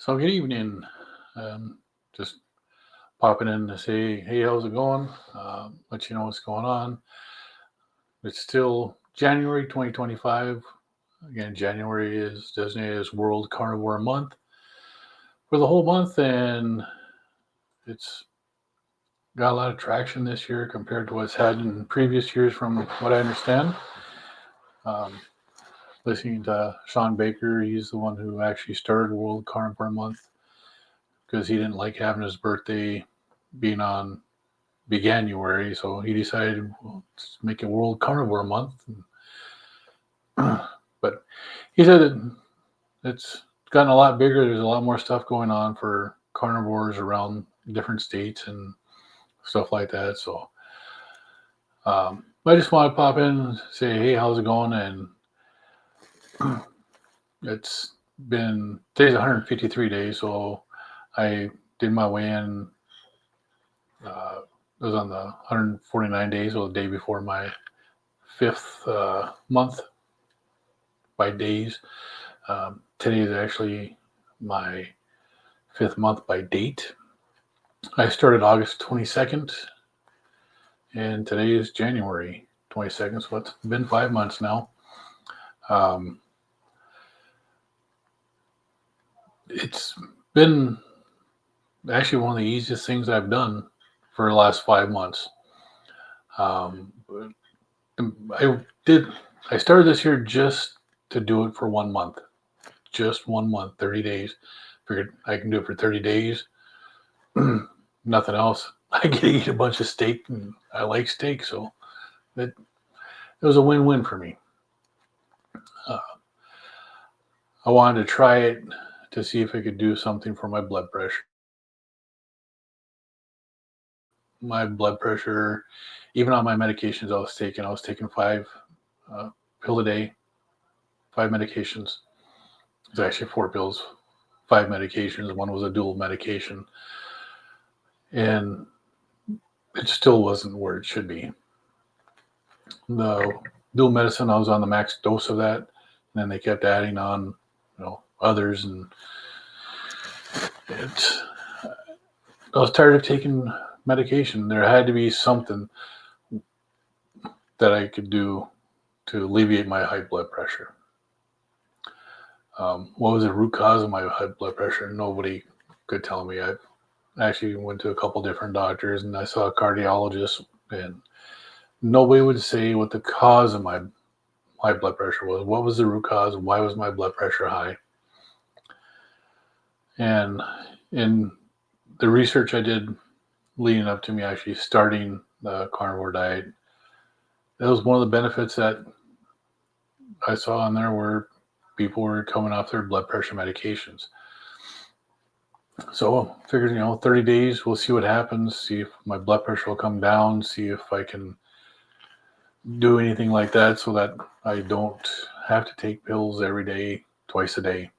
So good evening. Just popping in to say, hey, how's it going? Let you know what's going on. It's still January 2025. Again, January is designated as World Carnivore Month for the whole month, and it's got a lot of traction this year compared to what's had in previous years, from what I understand. Um, Listening to Sean Baker, he's the one who actually started World Carnivore Month because he didn't like having his birthday being on January, so he decided, well, let's make it World Carnivore Month. But he said it's gotten a lot bigger. There's a lot more stuff going on for carnivores around different states and stuff like that. So I just want to pop in and say, hey, how's it going? And it's been today's 153 days, so I did my weigh-in. It was on the 149 days, so the day before my fifth month by days. Today is actually my fifth month by date. I started August 22nd, and today is January 22nd, so it's been 5 months now. It's been actually one of the easiest things I've done for the last 5 months. I did. I started this year just to do it for 1 month, just 1 month, 30 days. Figured I can do it for 30 days. Nothing else. I get to eat a bunch of steak, and I like steak, so it was a win-win for me. Uh, I wanted to try it to see if I could do something for my blood pressure. My blood pressure, even on my medications I was taking five pill a day, five medications. It's actually four pills, five medications. One was a dual medication, and it still wasn't where it should be. The dual medicine, I was on the max dose of that, and then they kept adding on, others, and it. I was tired of taking medication. There had to be something that I could do to alleviate my high blood pressure. What was the root cause of my high blood pressure? Nobody could tell me. I actually went to a couple different doctors, and I saw a cardiologist, and nobody would say what the cause of my high blood pressure was. What was the root cause? Why was my blood pressure high? And in the research I did leading up to me actually starting the carnivore diet, that was one of the benefits that I saw on there, where people were coming off their blood pressure medications. So I figured, 30 days, we'll see what happens, see if my blood pressure will come down, see if I can do anything like that so that I don't have to take pills every day, twice a day,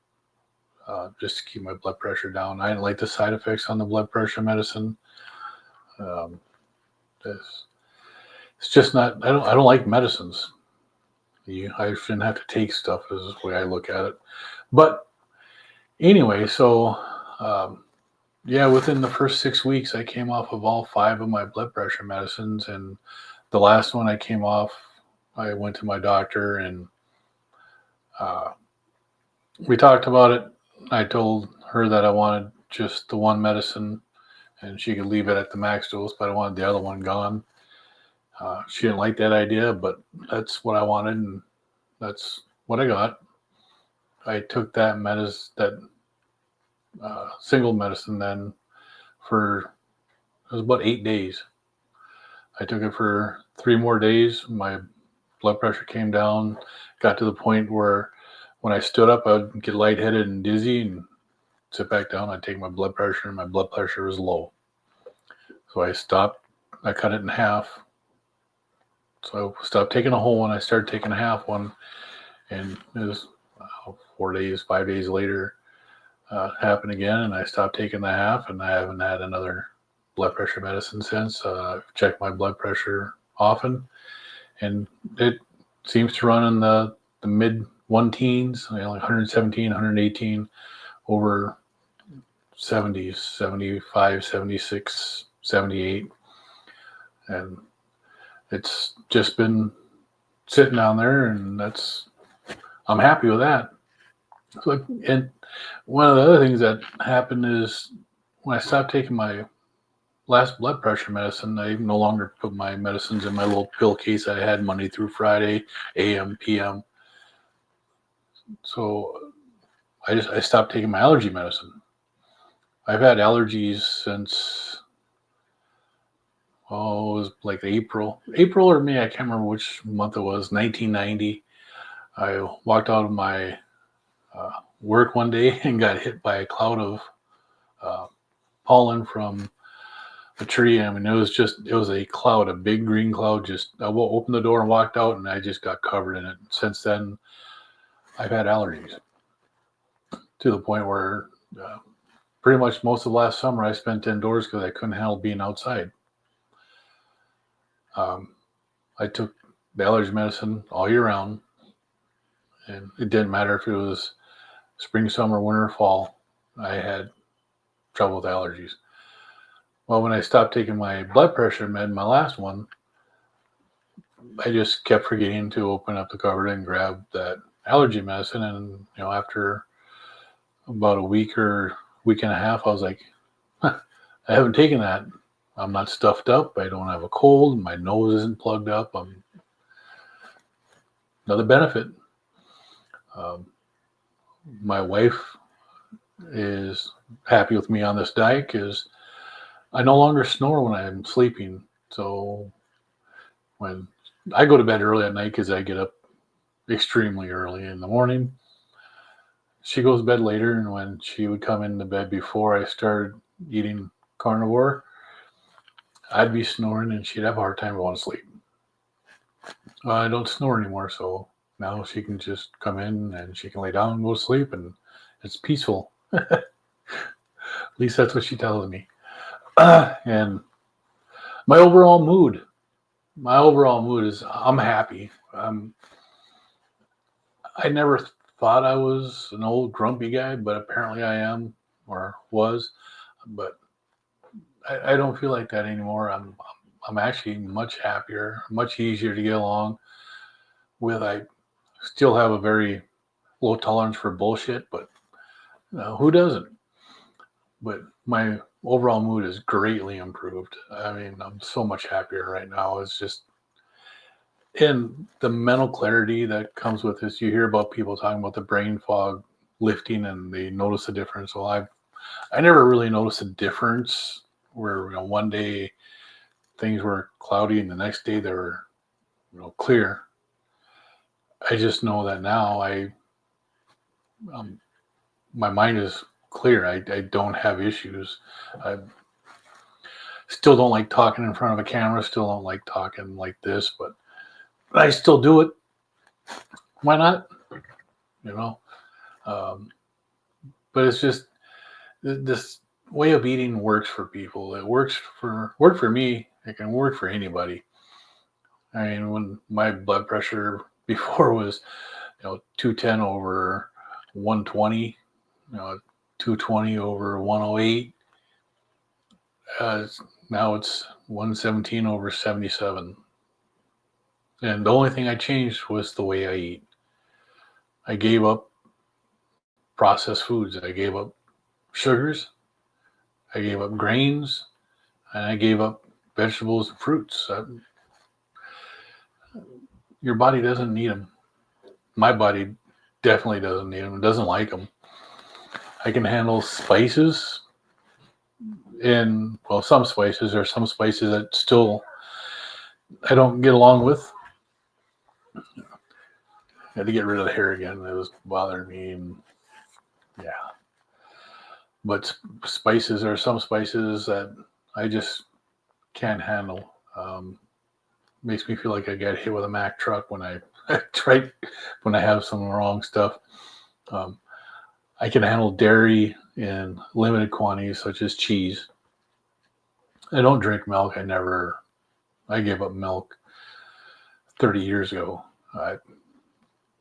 just to keep my blood pressure down. I didn't like the side effects on the blood pressure medicine. Um, it's just not. I don't like medicines. I shouldn't have to take stuff, is the way I look at it. But anyway, so yeah, within the first 6 weeks, I came off of all five of my blood pressure medicines, and the last one I came off, I went to my doctor, and we talked about it. I told her that I wanted just the one medicine, and she could leave it at the max dose, but I wanted the other one gone. She didn't like that idea, but that's what I wanted, and that's what I got. I took that single medicine then for, it was about 8 days. I took it for 3 more days. My blood pressure came down, got to the point where when I stood up, I would get lightheaded and dizzy, and sit back down. I'd take my blood pressure, and my blood pressure was low. So I stopped. I cut it in half. So I stopped taking a whole one. I started taking a half one, and it was 4 days, 5 days later, happened again, and I stopped taking the half, and I haven't had another blood pressure medicine since. I've checked my blood pressure often, and it seems to run in the mid one teens, like 117, 118 over 70s, 75, 76, 78. And it's just been sitting down there, and I'm happy with that. So, and one of the other things that happened is when I stopped taking my last blood pressure medicine, I no longer put my medicines in my little pill case I had Monday through Friday, AM, PM. So I stopped taking my allergy medicine. I've had allergies since, it was like April or May. I can't remember which month it was. 1990. I walked out of my work one day and got hit by a cloud of uh, pollen from a tree. I mean, it was a cloud, a big green cloud. Just I opened the door and walked out, and I just got covered in it. Since then, I've had allergies to the point where pretty much most of last summer I spent indoors because I couldn't handle being outside. I took the allergy medicine all year round, and it didn't matter if it was spring, summer, winter, fall. I had trouble with allergies. Well, when I stopped taking my blood pressure med, my last one, I just kept forgetting to open up the cupboard and grab that allergy medicine. And, after about a week or week and a half, I was like, I haven't taken that. I'm not stuffed up. I don't have a cold. My nose isn't plugged up. Another benefit. My wife is happy with me on this diet because I no longer snore when I'm sleeping. So when I go to bed early at night because I get up extremely early in the morning, she goes to bed later, and when she would come into bed before I started eating carnivore, I'd be snoring and she'd have a hard time going to sleep. I don't snore anymore, so now she can just come in and she can lay down and go to sleep, and it's peaceful. At least that's what she tells me. And my overall mood is I'm happy. I never thought I was an old grumpy guy, but apparently I am or was. But I don't feel like that anymore. I'm actually much happier, much easier to get along with. I still have a very low tolerance for bullshit, but who doesn't? But my overall mood is greatly improved. I mean, I'm so much happier right now. It's just, and the mental clarity that comes with this. You hear about people talking about the brain fog lifting and they notice a difference. Well, I never really noticed a difference where, one day things were cloudy and the next day they were, clear. I just know that now my mind is clear. I don't have issues. I still don't like talking in front of a camera. Still don't like talking like this, but I still do it. Why not? You know. But it's just this way of eating works for people. It worked for me. It can work for anybody. I mean, when my blood pressure before was, 210 over 120, 220 over 108. Now it's 117 over 77. And the only thing I changed was the way I eat. I gave up processed foods. I gave up sugars. I gave up grains. And I gave up vegetables and fruits. Your body doesn't need them. My body definitely doesn't need them. It doesn't like them. I can handle spices. Some spices. There are some spices that still I don't get along with. I had to get rid of the hair again. It was bothering me. And yeah. But spices, are some spices that I just can't handle. Makes me feel like I got hit with a Mack truck when I when I have some wrong stuff. I can handle dairy in limited quantities, such as cheese. I don't drink milk. I gave up milk 30 years ago.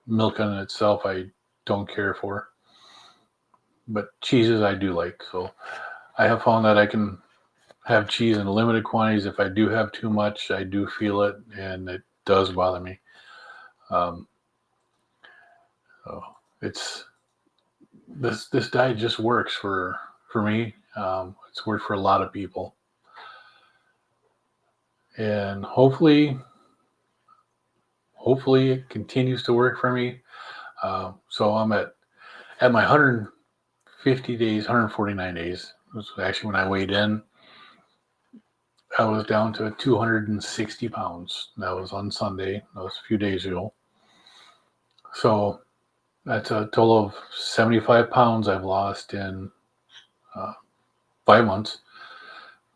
Milk in itself, I don't care for. but cheeses I do like. So I have found that I can have cheese in limited quantities. If I do have too much, I do feel it, and it does bother me. Um, so it's this diet just works for me. It's worked for a lot of people, and hopefully it continues to work for me. So I'm at my 150 days, 149 days. Was actually when I weighed in. I was down to 260 pounds. That was on Sunday. That was a few days ago. So that's a total of 75 pounds I've lost in uh, 5 months,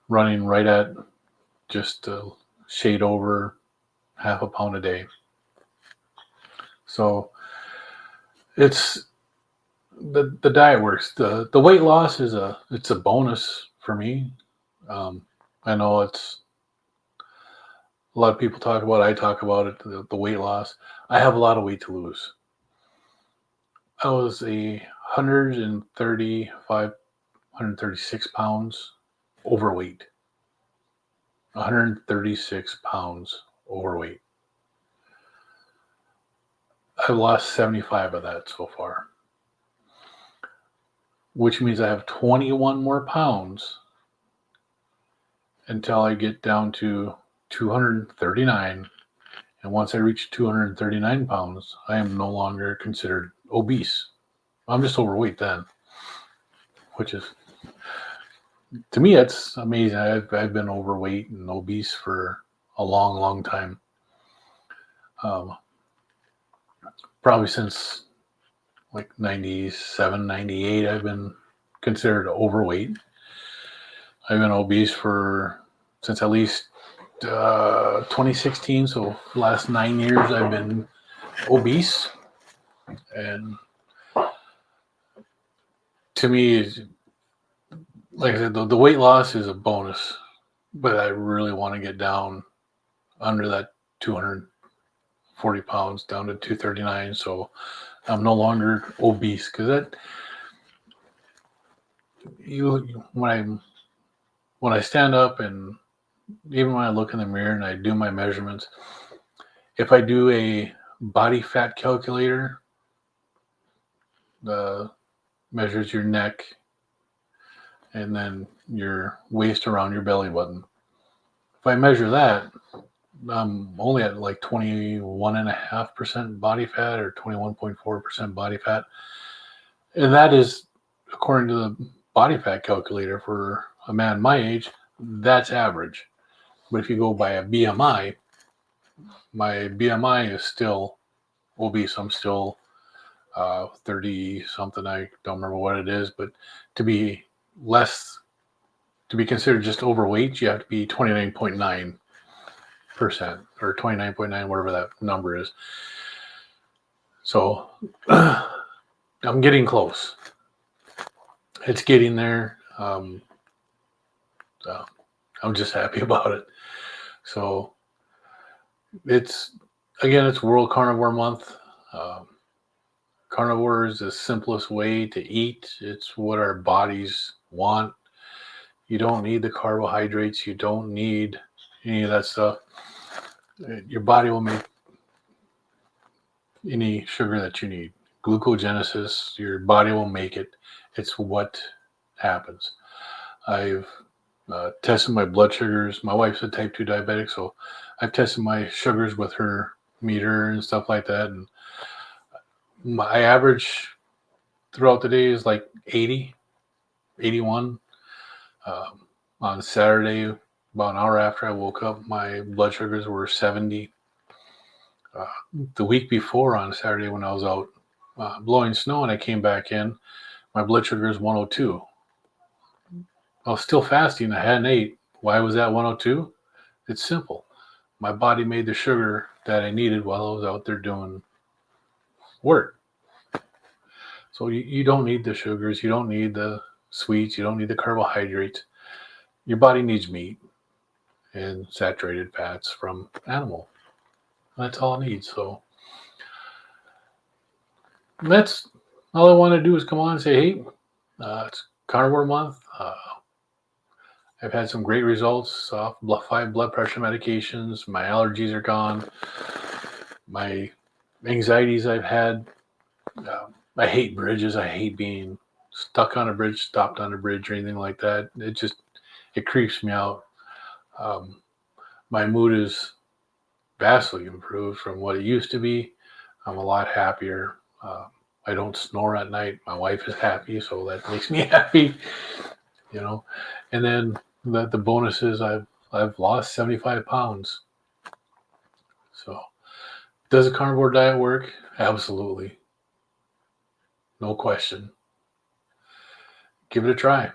running right at just a shade over half a pound a day. So it's the diet works. The weight loss it's a bonus for me. I know it's a lot of people talk about. I talk about it. The weight loss. I have a lot of weight to lose. I was 135, 136 pounds overweight. 136 pounds overweight. I've lost 75 of that so far, which means I have 21 more pounds until I get down to 239. And once I reach 239 pounds, I am no longer considered obese. I'm just overweight then, which is, to me, that's amazing. I've been overweight and obese for a long, long time. Probably since like 97, 98, I've been considered overweight. I've been obese since at least 2016. So the last 9 years, I've been obese. And to me, like I said, the weight loss is a bonus, but I really want to get down under that 240 pounds, down to 239. So I'm no longer obese, because that when I stand up, and even when I look in the mirror and I do my measurements, if I do a body fat calculator, measures your neck and then your waist around your belly button. If I measure that, I'm only at like 21.5% body fat, or 21.4% body fat. And that is, according to the body fat calculator for a man my age, that's average. But if you go by a BMI, my BMI is still obese. I'm still 30 something. I don't remember what it is, but to be considered just overweight, you have to be 29.9% or 29.9, whatever that number is. So I'm getting close. It's getting there. So I'm just happy about it. So it's World Carnivore Month. Carnivore is the simplest way to eat. It's what our bodies want. You don't need the carbohydrates. You don't need any of that stuff. Your body will make any sugar that you need. Glucogenesis, your body will make it. It's what happens. I've tested my blood sugars. My wife's a type 2 diabetic, so I've tested my sugars with her meter and stuff like that. And my average throughout the day is like 80, 81. On Saturday, about an hour after I woke up, my blood sugars were 70. The week before, on Saturday, when I was out blowing snow and I came back in, my blood sugar is 102. I was still fasting. I hadn't ate. Why was that 102? It's simple. My body made the sugar that I needed while I was out there doing work. So you don't need the sugars. You don't need the sweets. You don't need the carbohydrates. Your body needs meat and saturated fats from animal. That's all it needs. So that's all I want to do, is come on and say, hey, It's carnivore month. I've had some great results off 5 blood pressure medications. My allergies are gone. My anxieties I've had. I hate bridges. I hate being stuck on a bridge, stopped on a bridge, or anything like that. It creeps me out. Um, my mood is vastly improved from what it used to be. I'm a lot happier. I don't snore at night. My wife is happy, so that makes me happy. You know, and then the bonus is I've lost 75 pounds. So does a carnivore diet work? Absolutely, no question. Give it a try.